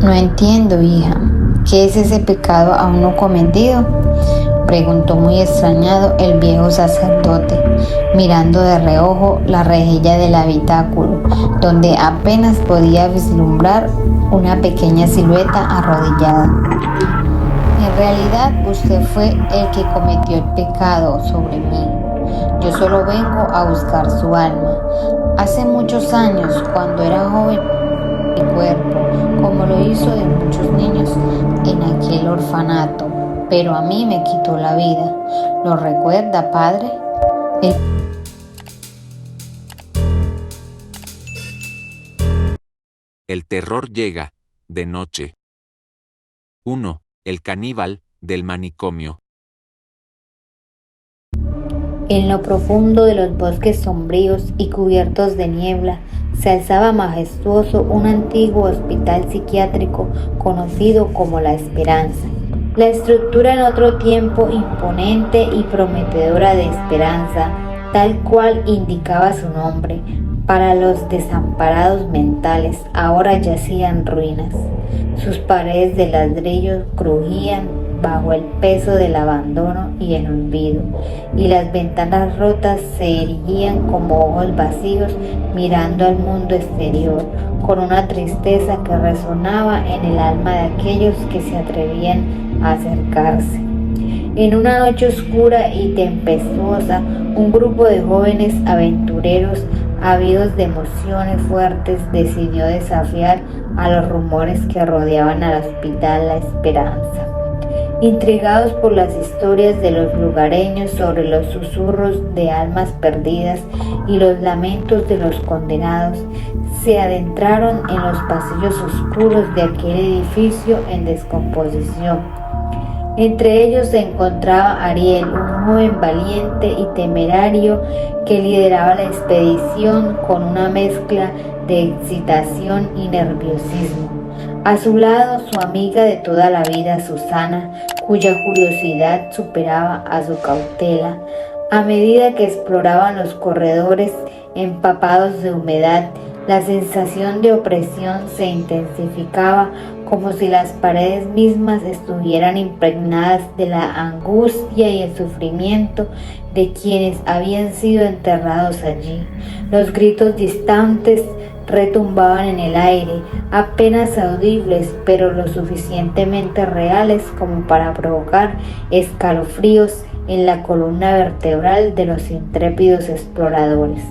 No entiendo, hija. ¿Qué es ese pecado aún no cometido?, preguntó muy extrañado el viejo sacerdote, mirando de reojo la rejilla del habitáculo, donde apenas podía vislumbrar una pequeña silueta arrodillada. En realidad, usted fue el que cometió el pecado sobre mí. Yo solo vengo a buscar su alma. Hace muchos años, cuando era joven, mi cuerpo, como lo hizo de muchos niños en aquel orfanato, pero a mí me quitó la vida. ¿Lo recuerda, padre? El El terror llega, de noche. 1. El caníbal, del manicomio. En lo profundo de los bosques sombríos y cubiertos de niebla, se alzaba majestuoso un antiguo hospital psiquiátrico conocido como La Esperanza. La estructura en otro tiempo imponente y prometedora de esperanza, tal cual indicaba su nombre, para los desamparados mentales, ahora yacía en ruinas. Sus paredes de ladrillo crujían bajo el peso del abandono y el olvido, y las ventanas rotas se erguían como ojos vacíos mirando al mundo exterior, con una tristeza que resonaba en el alma de aquellos que se atrevían a acercarse. En una noche oscura y tempestuosa, un grupo de jóvenes aventureros, ávidos de emociones fuertes, decidió desafiar a los rumores que rodeaban al hospital La Esperanza. Intrigados por las historias de los lugareños sobre los susurros de almas perdidas y los lamentos de los condenados, se adentraron en los pasillos oscuros de aquel edificio en descomposición. Entre ellos se encontraba Ariel, un joven valiente y temerario que lideraba la expedición con una mezcla de excitación y nerviosismo. A su lado, su amiga de toda la vida, Susana, cuya curiosidad superaba a su cautela. A medida que exploraban los corredores empapados de humedad, la sensación de opresión se intensificaba, como si las paredes mismas estuvieran impregnadas de la angustia y el sufrimiento de quienes habían sido enterrados allí. Los gritos distantes retumbaban en el aire, apenas audibles, pero lo suficientemente reales como para provocar escalofríos en la columna vertebral de los intrépidos exploradores.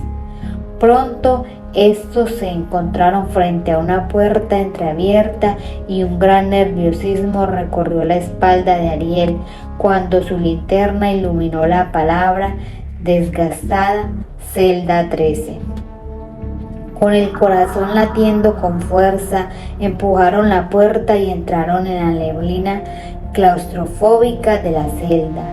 Pronto estos se encontraron frente a una puerta entreabierta y un gran nerviosismo recorrió la espalda de Ariel cuando su linterna iluminó la palabra desgastada: celda 13. Con el corazón latiendo con fuerza, empujaron la puerta y entraron en la neblina claustrofóbica de la celda.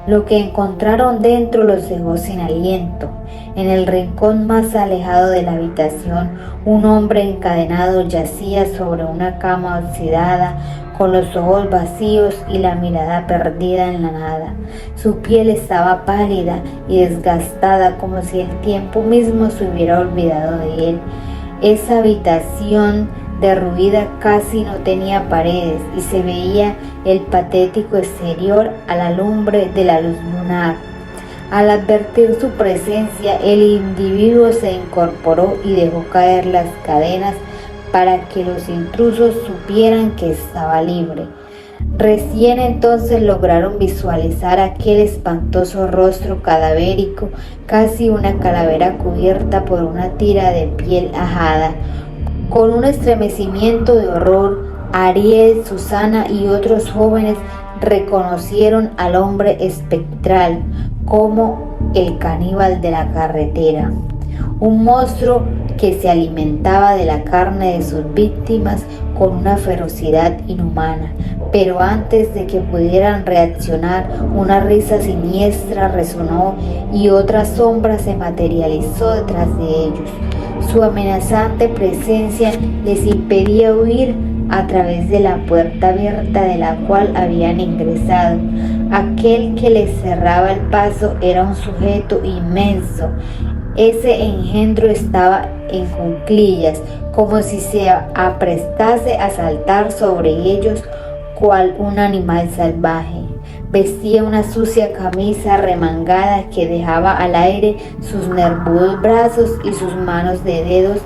Lo que encontraron dentro los dejó sin aliento. En el rincón más alejado de la habitación, un hombre encadenado yacía sobre una cama oxidada, con los ojos vacíos y la mirada perdida en la nada. Su piel estaba pálida y desgastada, como si el tiempo mismo se hubiera olvidado de él. Esa habitación derruida casi no tenía paredes y se veía el patético exterior a la lumbre de la luz lunar. Al advertir su presencia, el individuo se incorporó y dejó caer las cadenas para que los intrusos supieran que estaba libre. Recién entonces lograron visualizar aquel espantoso rostro cadavérico, casi una calavera cubierta por una tira de piel ajada. Con un estremecimiento de horror, Ariel, Susana y otros jóvenes reconocieron al hombre espectral como el caníbal de la carretera, un monstruo que se alimentaba de la carne de sus víctimas con una ferocidad inhumana. Pero antes de que pudieran reaccionar, una risa siniestra resonó y otra sombra se materializó detrás de ellos. Su amenazante presencia les impedía huir a través de la puerta abierta de la cual habían ingresado. Aquel que les cerraba el paso era un sujeto inmenso, Ese engendro estaba en cuclillas, como si se aprestase a saltar sobre ellos cual un animal salvaje. Vestía una sucia camisa remangada que dejaba al aire sus nervudos brazos y sus manos de dedos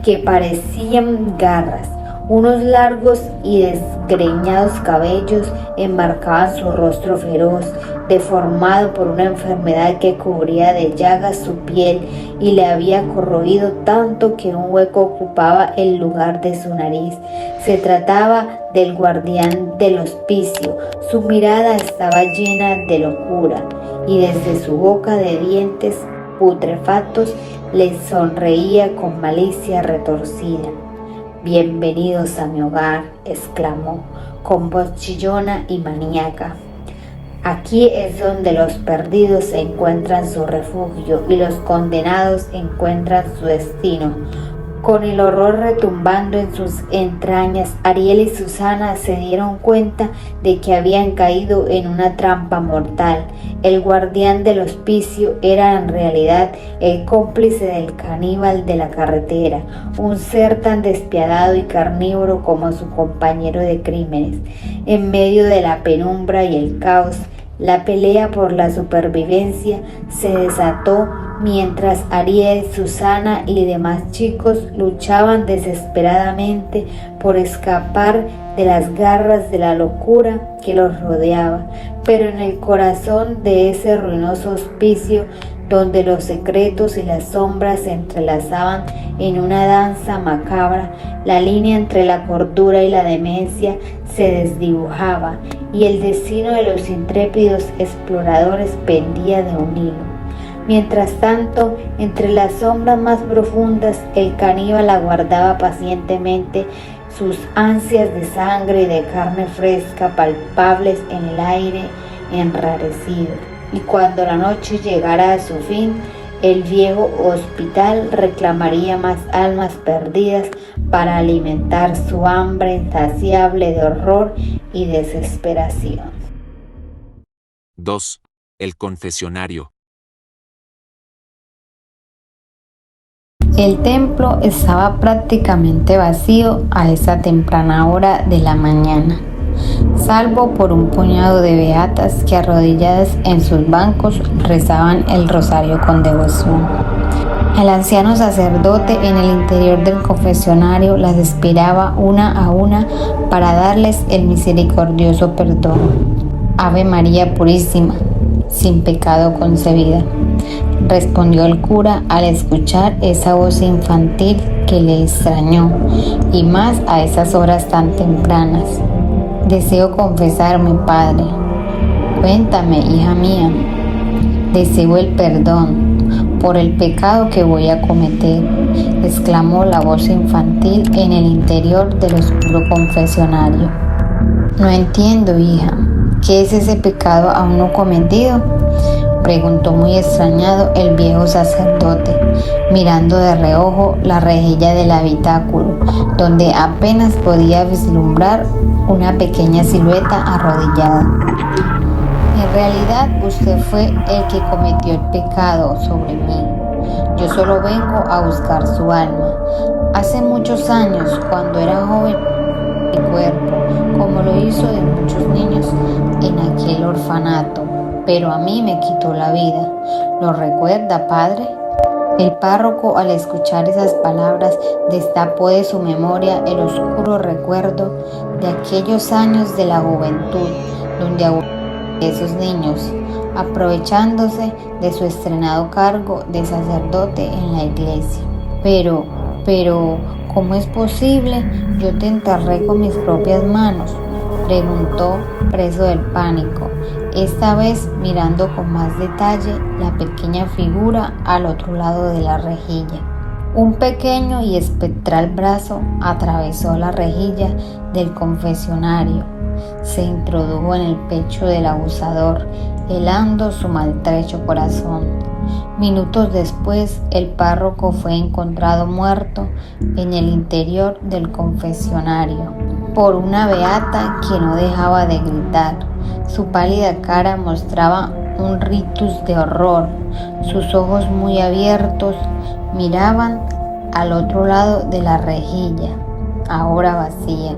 que parecían garras. Unos largos y desgreñados cabellos enmarcaban su rostro feroz, deformado por una enfermedad que cubría de llagas su piel y le había corroído tanto que un hueco ocupaba el lugar de su nariz. Se trataba del guardián del hospicio. Su mirada estaba llena de locura y desde su boca de dientes putrefactos le sonreía con malicia retorcida. «Bienvenidos a mi hogar», exclamó con voz chillona y maníaca. «Aquí es donde los perdidos encuentran su refugio y los condenados encuentran su destino». Con el horror retumbando en sus entrañas, Ariel y Susana se dieron cuenta de que habían caído en una trampa mortal. El guardián del hospicio era en realidad el cómplice del caníbal de la carretera, un ser tan despiadado y carnívoro como su compañero de crímenes. En medio de la penumbra y el caos, la pelea por la supervivencia se desató mientras Ariel, Susana y demás chicos luchaban desesperadamente por escapar de las garras de la locura que los rodeaba. Pero en el corazón de ese ruinoso hospicio, donde los secretos y las sombras se entrelazaban en una danza macabra, la línea entre la cordura y la demencia se desdibujaba y el destino de los intrépidos exploradores pendía de un hilo. Mientras tanto, entre las sombras más profundas, el caníbal aguardaba pacientemente, sus ansias de sangre y de carne fresca palpables en el aire enrarecido. Y cuando la noche llegara a su fin, el viejo hospital reclamaría más almas perdidas para alimentar su hambre insaciable de horror y desesperación. 2. El confesionario. El templo estaba prácticamente vacío a esa temprana hora de la mañana, salvo por un puñado de beatas que arrodilladas en sus bancos rezaban el rosario con devoción. El anciano sacerdote en el interior del confesionario las esperaba una a una para darles el misericordioso perdón. «Ave María Purísima, sin pecado concebida», respondió el cura al escuchar esa voz infantil que le extrañó, y más a esas horas tan tempranas. «Deseo confesarme, padre». «Cuéntame, hija mía». «Deseo el perdón por el pecado que voy a cometer», exclamó la voz infantil en el interior del oscuro confesionario. «No entiendo, hija. ¿Qué es ese pecado aún no cometido?», preguntó muy extrañado el viejo sacerdote, mirando de reojo la rejilla del habitáculo, donde apenas podía vislumbrar una pequeña silueta arrodillada. «En realidad usted fue el que cometió el pecado sobre mí. Yo solo vengo a buscar su alma. Hace muchos años, cuando era joven, mi cuerpo, como lo hizo de muchos niños en aquel orfanato, pero a mí me quitó la vida. ¿Lo recuerda, padre?». El párroco, al escuchar esas palabras, destapó de su memoria el oscuro recuerdo de aquellos años de la juventud, donde abusaban de esos niños, aprovechándose de su estrenado cargo de sacerdote en la iglesia. Pero, ¿cómo es posible? Yo te enterré con mis propias manos», preguntó, preso del pánico, esta vez mirando con más detalle la pequeña figura al otro lado de la rejilla. Un pequeño y espectral brazo atravesó la rejilla del confesionario, se introdujo en el pecho del abusador, helando su maltrecho corazón. Minutos después, el párroco fue encontrado muerto en el interior del confesionario por una beata que no dejaba de gritar. Su pálida cara mostraba un rictus de horror. Sus ojos muy abiertos miraban al otro lado de la rejilla, ahora vacía.